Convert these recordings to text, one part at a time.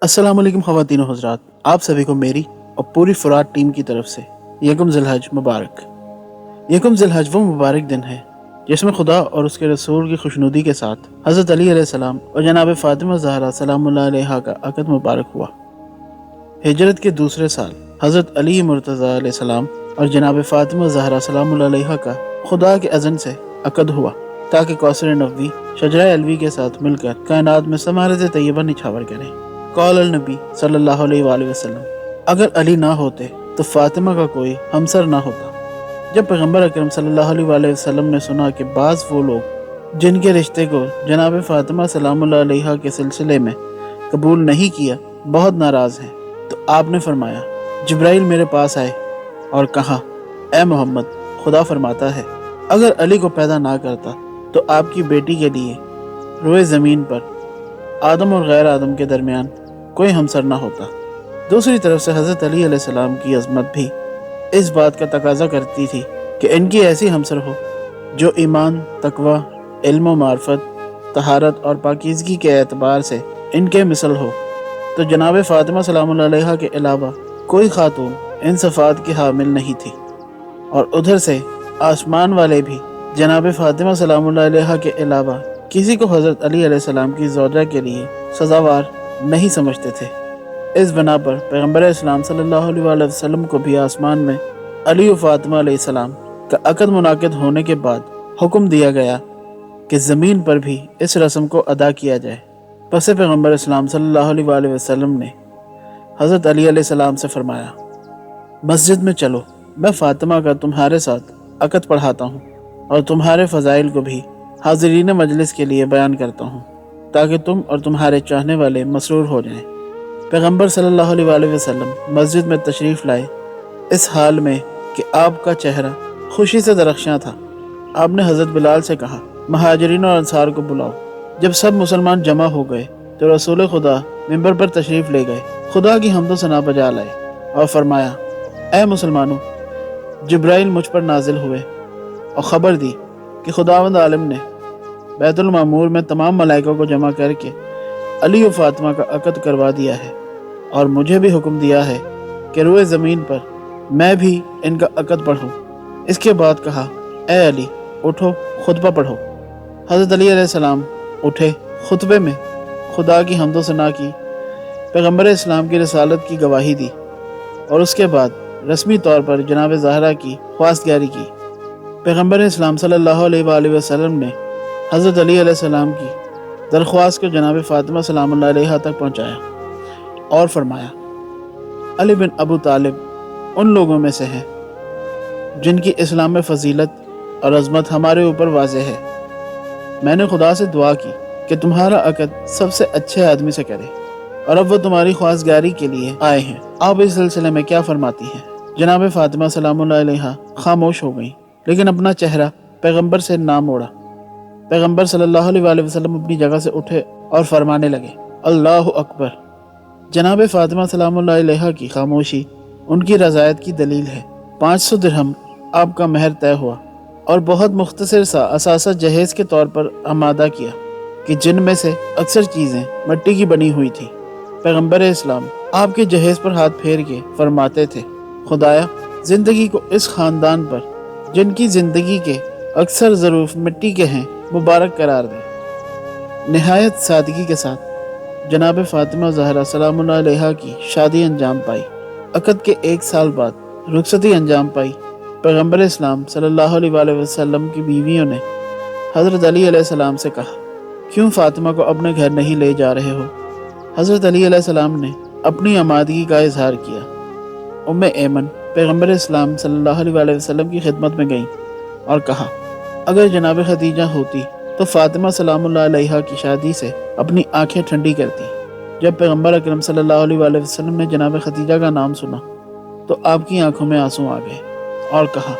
अस्सलाम वालेकुम ख़वातीन और हज़रात, आप सभी को मेरी और पूरी फुरात टीम की तरफ से यकम ज़िलहज मुबारक। यकम ज़िलहज वो मुबारक दिन है जिसमें खुदा और उसके रसूल की खुशनुदी के साथ हज़रत अली अलैहिस्सलाम और जनाब फ़ातिमा ज़हरा सलामुल्लाह अलैहा का अक़द मुबारक हुआ। हिजरत के दूसरे साल हज़रत अली मुर्तज़ा अलैहिस्सलाम और जनाब फ़ातिमा ज़हरा सलामुल्लाह अलैहा का खुदा के अज़न से अक़द हुआ ताकि कौसर नबवी शजरा अलवी के साथ मिलकर कायनात में समारत तैयबा निछावर करें। कौल नबी सल्लल्लाहु अलैहि वसल्लम, अगर अली ना होते तो फातिमा का कोई हमसर ना होता। जब पैगम्बर अकरम सल्लल्लाहु अलैहि वसल्लम ने सुना कि बाज़ वो लोग जिनके रिश्ते को जनाब फातिमा सलामुल्लाह अलैहा के सिलसिले में कबूल नहीं किया बहुत नाराज़ हैं, तो आपने फरमाया, जिब्राइल मेरे पास आए और कहा, ए मोहम्मद, खुदा फरमाता है अगर अली को पैदा ना करता तो आपकी बेटी के लिए रोए ज़मीन पर आदम और गैर आदम के दरमियान कोई हमसर ना होता। दूसरी तरफ से हज़रत अली अलैहिस्सलाम की अज़मत भी इस बात का तकाजा करती थी कि इनकी ऐसी हमसर हो जो ईमान, तकवा, इल्म, मार्फत, तहारत और पाकीज़गी के एतबार से इनके मिसल हो। तो जनाब फ़ातिमा सलामुल्लाह अलैहा के अलावा कोई खातून इन सफ़ात की हामिल नहीं थी। और उधर से आसमान वाले भी जनाब फ़ातिमा सलामुल्लाह अलैहा के अलावा किसी को हज़रत अली अलैहिस्सलाम की ज़ौजा के लिए सज़ावार नहीं समझते थे। इस बना पर पैगम्बर इस्लाम सल्लल्लाहु अलैहि वसल्लम को भी आसमान में अली व फ़ातिमा अलैहिस्सलाम का अक़द मुनाक़िद होने के बाद हुक्म दिया गया कि ज़मीन पर भी इस रस्म को अदा किया जाए। पस पैगम्बर इस्लाम सल्लल्लाहु अलैहि वसल्लम ने हज़रत अली अलैहिस्सलाम से फरमाया, मस्जिद में चलो, मैं फ़ातिमा का तुम्हारे साथ अक़द पढ़ाता हूँ और तुम्हारे फ़ज़ाइल को भी हाज़रीन मजलिस के लिए बयान करता हूँ ताकि तुम और तुम्हारे चाहने वाले मसरूर हो जाएं। पैगम्बर सल्लल्लाहु अलैहि वसल्लम मस्जिद में तशरीफ़ लाए इस हाल में कि आपका चेहरा खुशी से दरख्शां था। आपने हज़रत बिलाल से कहा, महाजरीन और अंसार को बुलाओ। जब सब मुसलमान जमा हो गए तो रसूल खुदा मिंबर पर तशरीफ़ ले गए, खुदा की हम्द व सना बजा लाए और फरमाया, ए मुसलमानों, जिब्राइल मुझ पर नाजिल हुए और ख़बर दी कि खुदावंद आलम ने बैतुल मामूर में तमाम मलाइकों को जमा करके अली व फ़ातिमा का अक़द करवा दिया है और मुझे भी हुक्म दिया है कि रोए ज़मीन पर मैं भी इनका अक़द पढ़ूँ। इसके बाद कहा, ए अली, उठो, खुतबा पढ़ो। हज़रत अली अलैहिस्सलाम उठे, खुतबे में खुदा की हम्द व सना की, पैगम्बर इस्लाम की रसालत की गवाही दी और उसके बाद रस्मी तौर पर जनाब ज़हरा की ख्वास्तगारी की। पैगम्बर इस्लाम सल्लल्लाहु अलैहि वसल्लम ने हज़रत अली अलैहिस्सलाम की दरख्वास्त को जनाब फ़ातिमा सलामुल्लाह अलैहा तक पहुँचाया और फरमाया, अली बिन अबू तालिब उन लोगों में से हैं जिनकी इस्लाम में फ़जीलत और अज़मत हमारे ऊपर वाज़ेह है। मैंने खुदा से दुआ की कि तुम्हारा अक़द सबसे अच्छे आदमी से करे और अब वो तुम्हारी ख्वास्तगारी के लिए आए हैं। आप इस सिलसिले में क्या फरमाती हैं? जनाब फ़ातिमा सलामुल्लाह अलैहा खामोश हो गई, लेकिन अपना चेहरा पैगम्बर से ना मोड़ा। पैगम्बर सल्लल्लाहु अलैहि वसल्लम अपनी जगह से उठे और फरमाने लगे, अल्लाहु अकबर। जनाब फ़ातिमा सलामुल्लाह अलैहा की खामोशी उनकी रज़ायत की दलील है। 500 दिरहम आपका महर तय हुआ और बहुत मुख्तसर सा असासा जहेज़ के तौर पर आमादा किया कि जिनमें से अक्सर चीज़ें मिट्टी की बनी हुई थी। पैगम्बर इस्लाम आपके जहेज़ पर हाथ फेर के फरमाते थे, खुदाया, ज़िंदगी को इस ख़ानदान पर जिनकी ज़िंदगी के अक्सर ज़रूफ मिट्टी के हैं मुबारक करार दे। नहायत सादगी के साथ जनाब फ़ातिमा ज़हरा सलामुल्लाह अलैहा की शादी अंजाम पाई। अक़द के 1 साल बाद रुखसती अंजाम पाई। पैगम्बर इस्लाम सल्लल्लाहु अलैहि वसल्लम की बीवियों ने हज़रत अली अलैहिस्सलाम से कहा, क्यों फ़ातिमा को अपने घर नहीं ले जा रहे हो? हज़रत अली अलैहिस्सलाम ने अपनी आमादगी का इजहार किया। उम्मे ऐमन पैगम्बर इस्लाम सल्लल्लाहु अलैहि वसल्लम की खिदमत में गईं और कहा, अगर जनाब खदीजा होती तो फ़ातिमा सलामुल्लाह अलैहा की शादी से अपनी आंखें ठंडी करती। जब पैगम्बर अकरम सल्लल्लाहु अलैहि वसल्लम ने जनाब खदीजा का नाम सुना तो आपकी आंखों में आंसू आ गए और कहा,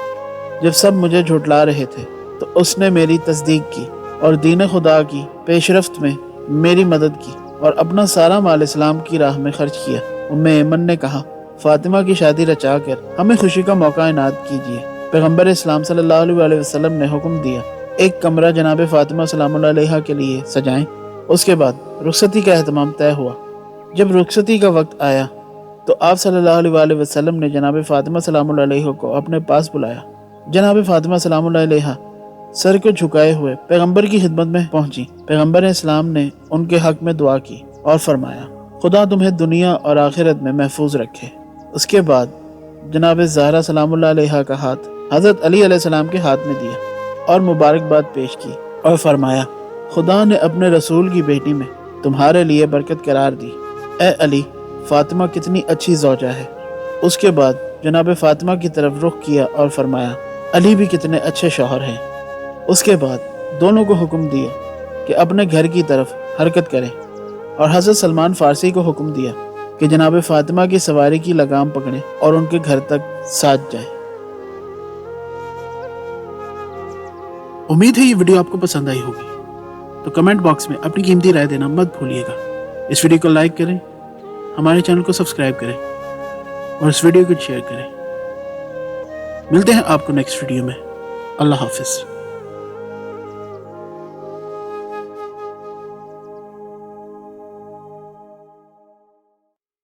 जब सब मुझे झुठला रहे थे तो उसने मेरी तस्दीक की और दीन खुदा की पेशरफ्त में मेरी मदद की और अपना सारा माल इस्लाम की राह में खर्च किया। उम्मे ऐमन ने कहा, फ़ातिमा की शादी रचा कर हमें खुशी का मौका इनात कीजिए। पैगम्बर इस्लाम सल्लल्लाहु अलैहि वसल्लम ने हुक्म दिया, एक कमरा जनाब फ़ातिमा सलामुल्लाह अलैहा के लिए सजाएं। उसके बाद रुखसती का एहतमाम तय हुआ। جب رخصتی کا وقت آیا تو آپ صلی اللہ علیہ وسلم نے جناب فاطمہ سلام اللہ علیہ کو اپنے پاس بلایا۔ جناب فاطمہ سلام اللہ علیہ سر کو جھکائے ہوئے پیغمبر کی خدمت میں پہنچی۔ پیغمبر اسلام نے ان کے حق میں دعا کی اور فرمایا خدا تمہیں دنیا اور آخرت میں محفوظ رکھے۔ اس کے بعد جناب زہرا سلام اللہ علیہ کا ہاتھ حضرت علی علیہ السلام کے ہاتھ میں دیا اور مبارکباد پیش کی اور فرمایا خدا نے اپنے رسول کی بیٹی میں تمہارے لیے برکت قرار دی۔ اے علی، فاطمہ کتنی اچھی زوجہ ہے۔ اس کے بعد جناب فاطمہ کی طرف رخ کیا اور فرمایا علی بھی کتنے اچھے شوہر ہیں۔ اس کے بعد دونوں کو حکم دیا کہ اپنے گھر کی طرف حرکت کریں اور حضرت سلمان فارسی کو حکم دیا کہ جناب فاطمہ کی سواری کی لگام پکڑیں اور ان کے گھر تک ساتھ جائیں۔ امید ہے یہ ویڈیو آپ کو پسند آئی ہوگی، تو کمنٹ باکس میں اپنی قیمتی رائے دینا مت بھولیے گا۔ اس ویڈیو کو لائک کریں، ہمارے چینل کو سبسکرائب کریں اور اس ویڈیو کو شیئر کریں۔ ملتے ہیں آپ کو نیکسٹ ویڈیو میں۔ اللہ حافظ۔